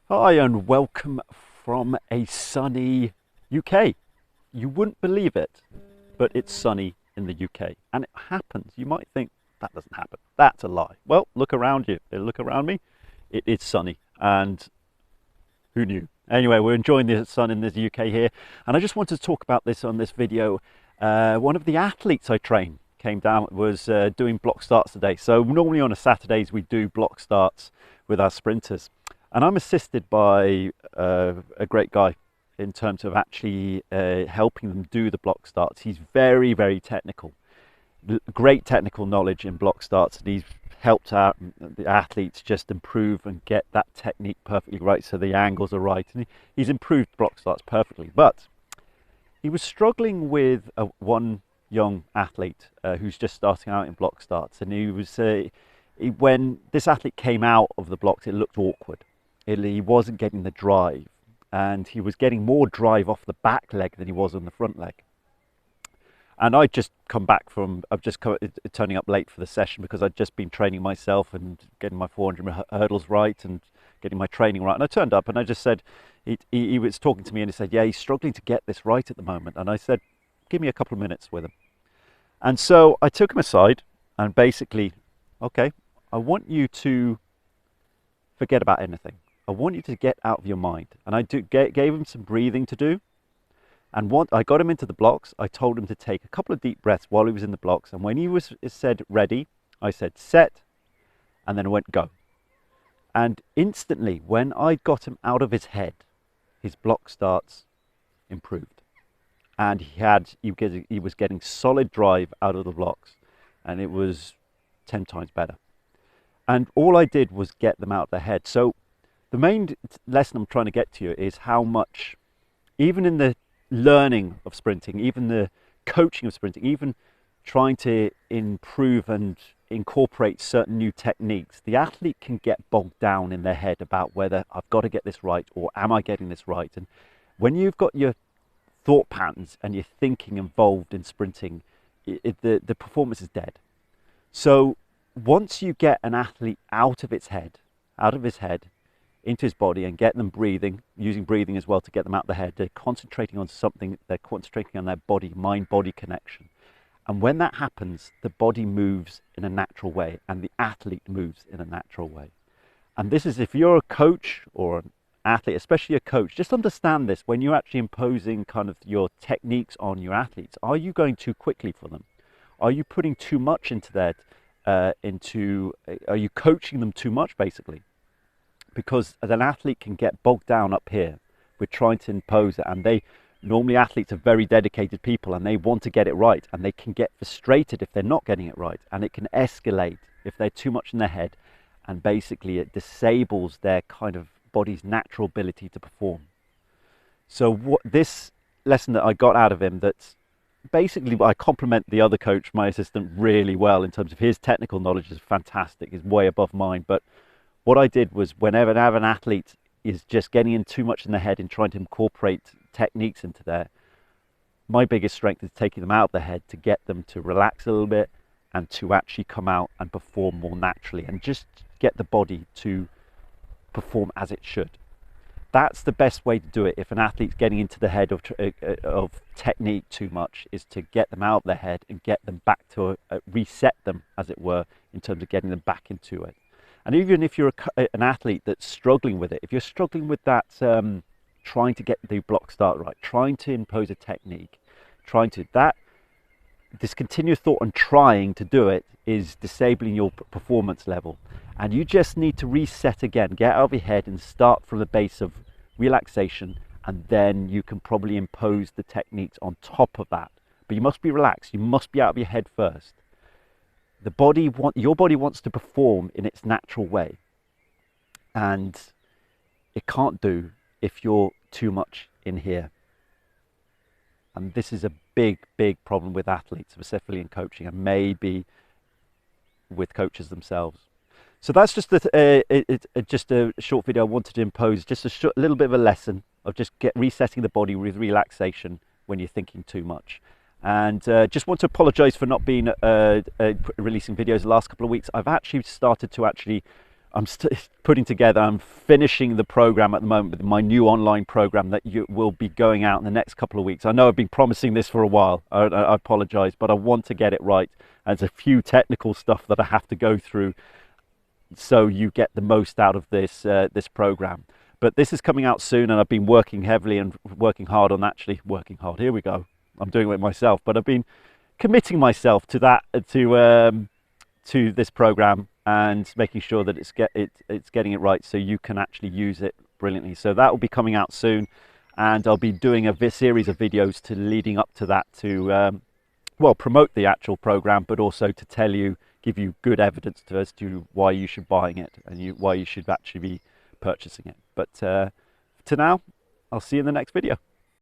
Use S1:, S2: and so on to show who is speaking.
S1: Hi and welcome from a sunny UK. You wouldn't believe it, but it's sunny in the UK and it happens. You might think that doesn't happen. That's a lie. Well, look around you. Look around me. It is sunny and who knew? Anyway, we're enjoying the sun in the UK here and I just wanted to talk about this on this video. One of the athletes I train came down, was doing block starts today. So normally on a Saturdays we do block starts with our sprinters. And I'm assisted by a great guy in terms of actually helping them do the block starts. He's very, very technical, great technical knowledge in block starts, and he's helped out the athletes just improve and get that technique perfectly right so the angles are right. And he's improved block starts perfectly. But he was struggling with one young athlete who's just starting out in block starts, and he was when this athlete came out of the blocks, it looked awkward. He wasn't getting the drive, and he was getting more drive off the back leg than he was on the front leg. And I'd just come back from, turning up late for the session because I'd just been training myself and getting my 400 hurdles right and getting my training right. And I turned up and I just said, he was talking to me and he said, yeah, he's struggling to get this right at the moment. And I said, give me a couple of minutes with him. And so I took him aside and basically, okay, I want you to forget about anything. I want you to get out of your mind. And I gave him some breathing to do. And once I got him into the blocks, I told him to take a couple of deep breaths while he was in the blocks. And when he said ready, I said set, and then I went go. And instantly, when I got him out of his head, his block starts improved. And he was getting solid drive out of the blocks. And it was 10 times better. And all I did was get them out of their head. So the main lesson I'm trying to get to you is how much, even in the learning of sprinting, even the coaching of sprinting, even trying to improve and incorporate certain new techniques, the athlete can get bogged down in their head about whether I've got to get this right or am I getting this right. And when you've got your thought patterns and your thinking involved in sprinting, the performance is dead. So once you get an athlete out of his head into his body and get them breathing, using breathing as well to get them out of the head, they're concentrating on something, they're concentrating on their body, mind-body connection. And when that happens, the body moves in a natural way and the athlete moves in a natural way. And this is, if you're a coach or an athlete, especially a coach, just understand this when you're actually imposing kind of your techniques on your athletes. Are you going too quickly for them? Are you putting too much into that? Are you coaching them too much, basically? Because an athlete can get bogged down up here with trying to impose it, and normally athletes are very dedicated people and they want to get it right, and they can get frustrated if they're not getting it right, and it can escalate if they're too much in their head, and basically it disables their kind of body's natural ability to perform. So what this lesson that I got out of him, that's basically, I compliment the other coach, my assistant, really well in terms of his technical knowledge is fantastic, is way above mine. But what I did was, whenever an athlete is just getting in too much in the head and trying to incorporate techniques into there, my biggest strength is taking them out of the head to get them to relax a little bit and to actually come out and perform more naturally and just get the body to perform as it should. That's the best way to do it. If an athlete's getting into the head of technique too much, is to get them out of their head and get them back to reset them, as it were, in terms of getting them back into it. And even if you're an athlete that's struggling with it, if you're struggling with that, trying to get the block start right, trying to impose a technique, this continuous thought and trying to do it is disabling your performance level. And you just need to reset again, get out of your head and start from the base of relaxation, and then you can probably impose the techniques on top of that. But you must be relaxed, you must be out of your head first. Your body wants to perform in its natural way, and it can't do if you're too much in here. And this is a big problem with athletes, specifically in coaching, and maybe with coaches themselves. So that's just a short video I wanted to impose, just a little bit of a lesson of just resetting the body with relaxation when you're thinking too much. And just want to apologize for not being releasing videos the last couple of weeks. I've actually started to I'm putting together, I'm finishing the program at the moment with my new online program that will be going out in the next couple of weeks. I know I've been promising this for a while. I apologize, but I want to get it right. There's a few technical stuff that I have to go through so you get the most out of this program. But this is coming out soon, and I've been working heavily and working hard on working hard. Here we go. I'm doing it myself, but I've been committing myself to that, to this program, and making sure that it's getting it right so you can actually use it brilliantly. So that will be coming out soon, and I'll be doing a series of videos leading up to that to well, promote the actual program, but also to give you good evidence as to why you should be buying it and why you should actually be purchasing it. But to now, I'll see you in the next video.